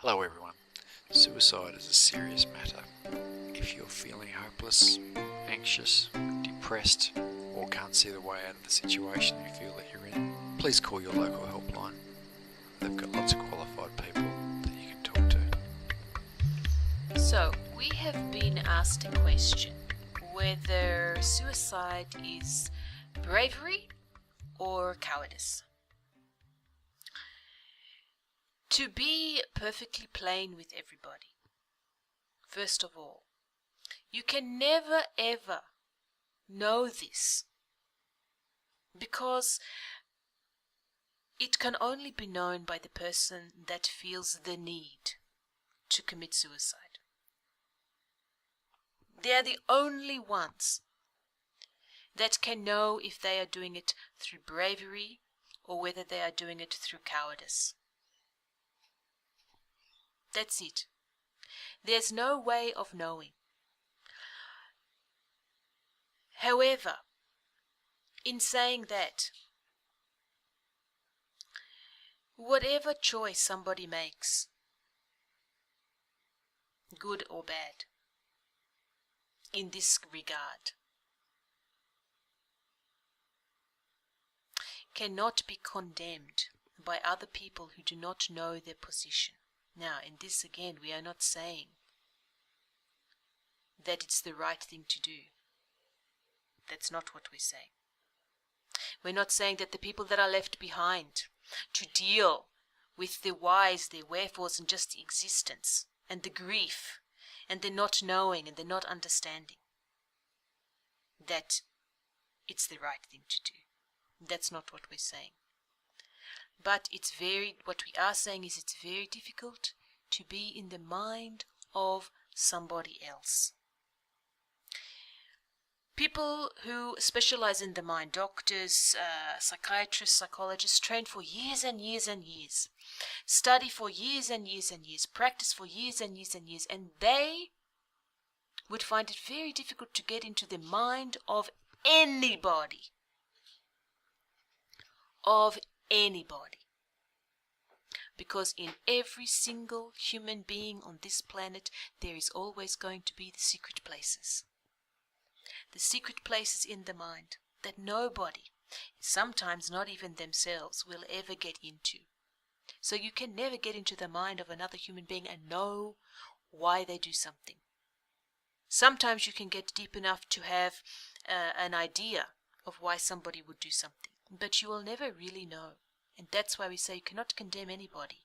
Hello everyone. Suicide is a serious matter. If you're feeling hopeless, anxious, depressed, or can't see the way out of the situation you feel that you're in, please call your local helpline. They've got lots of qualified people that you can talk to. So, we have been asked a question whether suicide is bravery or cowardice. To be perfectly plain with everybody, first of all, you can never ever know this because it can only be known by the person that feels the need to commit suicide. They are the only ones that can know if they are doing it through bravery or whether they are doing it through cowardice. That's it. There's no way of knowing. However, in saying that, whatever choice somebody makes, good or bad, in this regard, cannot be condemned by other people who do not know their position. Now, in this again, we are not saying that it's the right thing to do. That's not what we're saying. We're not saying that the people that are left behind to deal with the whys, the wherefores, and just the existence, and the grief, and the not knowing, and the not understanding, that it's the right thing to do. That's not what we're saying. But what we are saying is it's very difficult to be in the mind of somebody else. People who specialize in the mind, doctors, psychiatrists, psychologists, train for years and years and years, study for years and years and years, practice for years and years and years, and they would find it very difficult to get into the mind of anybody. Because in every single human being on this planet, there is always going to be the secret places. The secret places in the mind that nobody, sometimes not even themselves, will ever get into. So you can never get into the mind of another human being and know why they do something. Sometimes you can get deep enough to have an idea of why somebody would do something, but you will never really know. And that's why we say you cannot condemn anybody.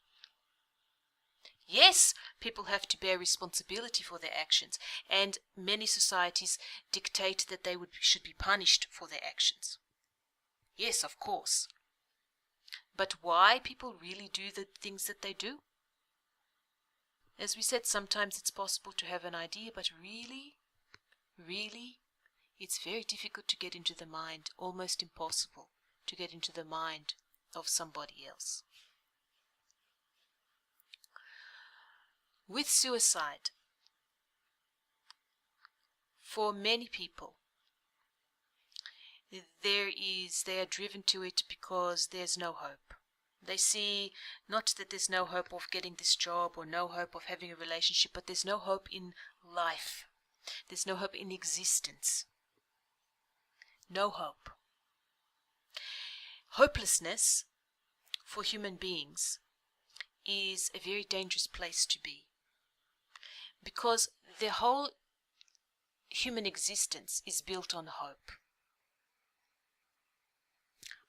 Yes, people have to bear responsibility for their actions, and many societies dictate that they should be punished for their actions. Yes, of course. But why people really do the things that they do? As we said, sometimes it's possible to have an idea, but really, it's very difficult to get into the mind, almost impossible to get into the mind of somebody else. With suicide, for many people, they are driven to it because there's no hope. They see not that there's no hope of getting this job or no hope of having a relationship, but there's no hope in life. There's no hope in existence. No hope. Hopelessness for human beings is a very dangerous place to be, because the whole human existence is built on hope.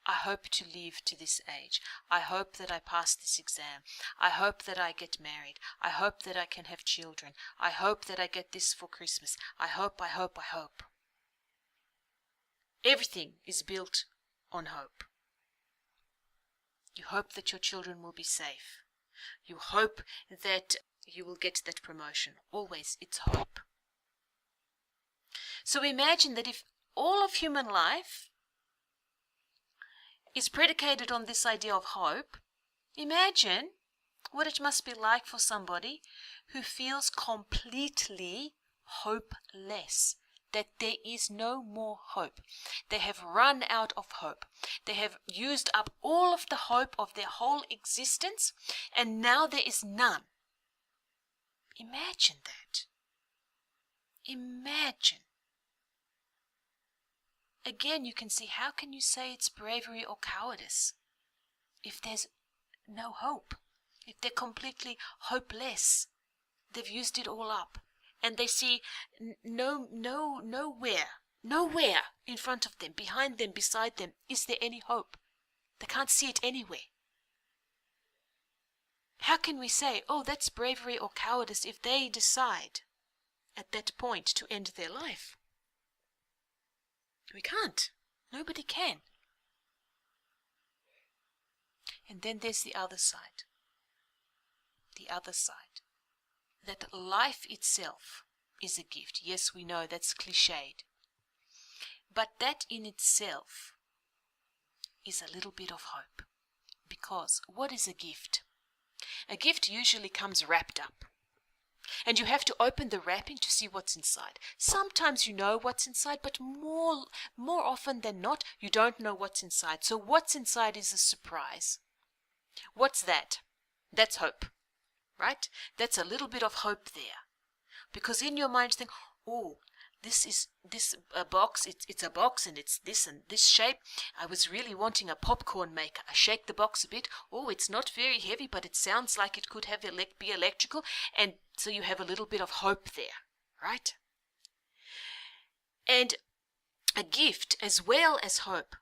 I hope to live to this age. I hope that I pass this exam. I hope that I get married. I hope that I can have children. I hope that I get this for Christmas. I hope. Everything is built on hope. You hope that your children will be safe. You hope that you will get that promotion. Always, it's hope. So imagine that if all of human life is predicated on this idea of hope, imagine what it must be like for somebody who feels completely hopeless, that there is no more hope. They have run out of hope. They have used up all of the hope of their whole existence, and now there is none. Imagine that. Imagine. Again, you can see, how can you say it's bravery or cowardice if there's no hope? If they're completely hopeless, they've used it all up, and they see nowhere in front of them, behind them, beside them, is there any hope. They can't see it anywhere. How can we say, oh, that's bravery or cowardice if they decide at that point to end their life? We can't. Nobody can. And then there's the other side. The other side. That life itself is a gift. Yes, we know that's cliched. But that in itself is a little bit of hope. Because what is a gift? A gift usually comes wrapped up. And you have to open the wrapping to see what's inside. Sometimes you know what's inside, but more often than not, you don't know what's inside. So what's inside is a surprise. What's that? That's hope, right? That's a little bit of hope there. Because in your mind you think, oh, this box, it's a box and it's this and this shape. I was really wanting a popcorn maker. I shake the box a bit. Oh, it's not very heavy, but it sounds like it could have be electrical. And so you have a little bit of hope there, right? And a gift, as well as hope,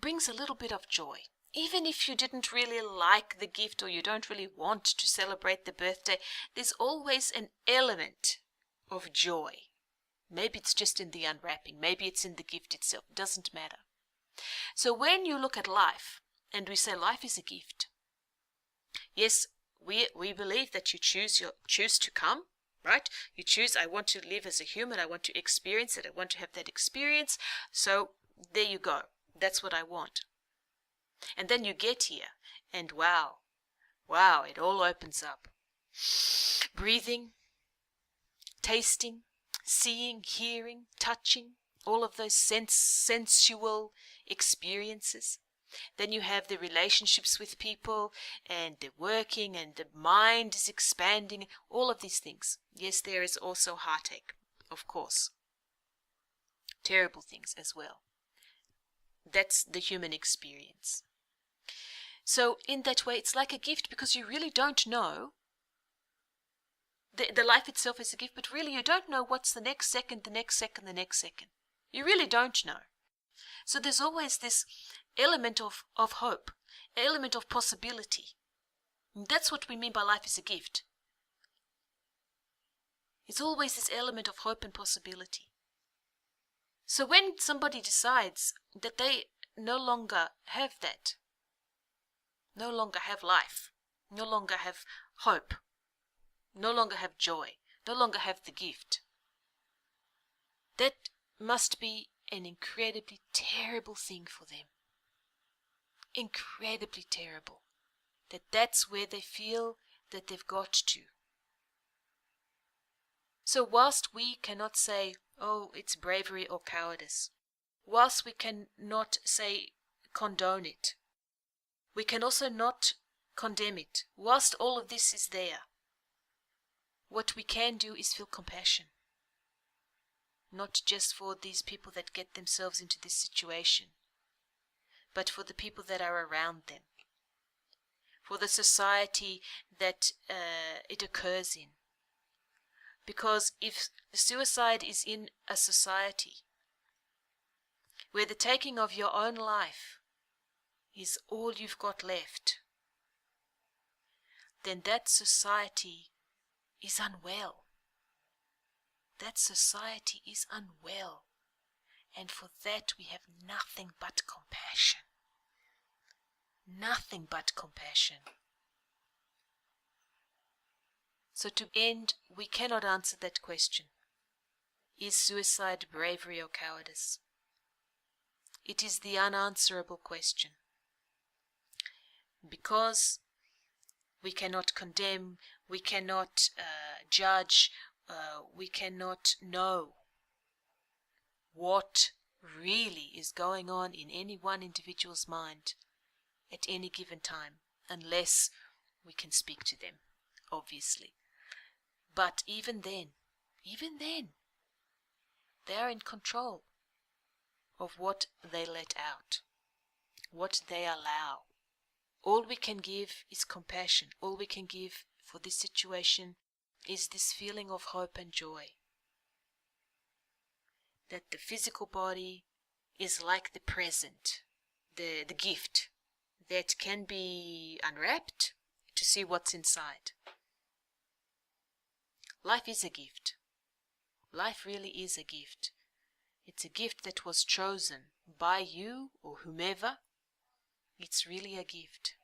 brings a little bit of joy. Even if you didn't really like the gift or you don't really want to celebrate the birthday, there's always an element of joy. Maybe it's just in the unwrapping. Maybe it's in the gift itself. It doesn't matter. So when you look at life and we say life is a gift, yes, we believe that you choose to come, right? You choose, I want to live as a human. I want to experience it. I want to have that experience. So there you go. That's what I want. And then you get here and wow, it all opens up. Breathing, tasting, seeing, hearing, touching, all of those sensual experiences. Then you have the relationships with people and the working and the mind is expanding, all of these things. Yes, there is also heartache, of course. Terrible things as well. That's the human experience. So in that way, it's like a gift because you really don't know. The life itself is a gift, but really you don't know what's the next second, the next second, the next second. You really don't know. So there's always this element of hope, element of possibility. And that's what we mean by life is a gift. It's always this element of hope and possibility. So when somebody decides that they no longer have that, no longer have life, no longer have hope, no longer have joy, no longer have the gift, that must be an incredibly terrible thing for them. Incredibly terrible. That's where they feel that they've got to. So whilst we cannot say, oh, it's bravery or cowardice, whilst we cannot say condone it, we can also not condemn it. Whilst all of this is there, what we can do is feel compassion. Not just for these people that get themselves into this situation, but for the people that are around them, for the society that it occurs in. Because if suicide is in a society where the taking of your own life is all you've got left, then that society is unwell. That society is unwell. And for that we have nothing but compassion. Nothing but compassion. So to end, we cannot answer that question. Is suicide bravery or cowardice? It is the unanswerable question. Because we cannot condemn, we cannot judge, we cannot know what really is going on in any one individual's mind at any given time, unless we can speak to them, obviously. But even then, they are in control of what they let out, what they allow. All we can give is compassion. All we can give for this situation is this feeling of hope and joy. That the physical body is like the present, the gift that can be unwrapped to see what's inside. Life is a gift. Life really is a gift. It's a gift that was chosen by you or whomever. It's really a gift.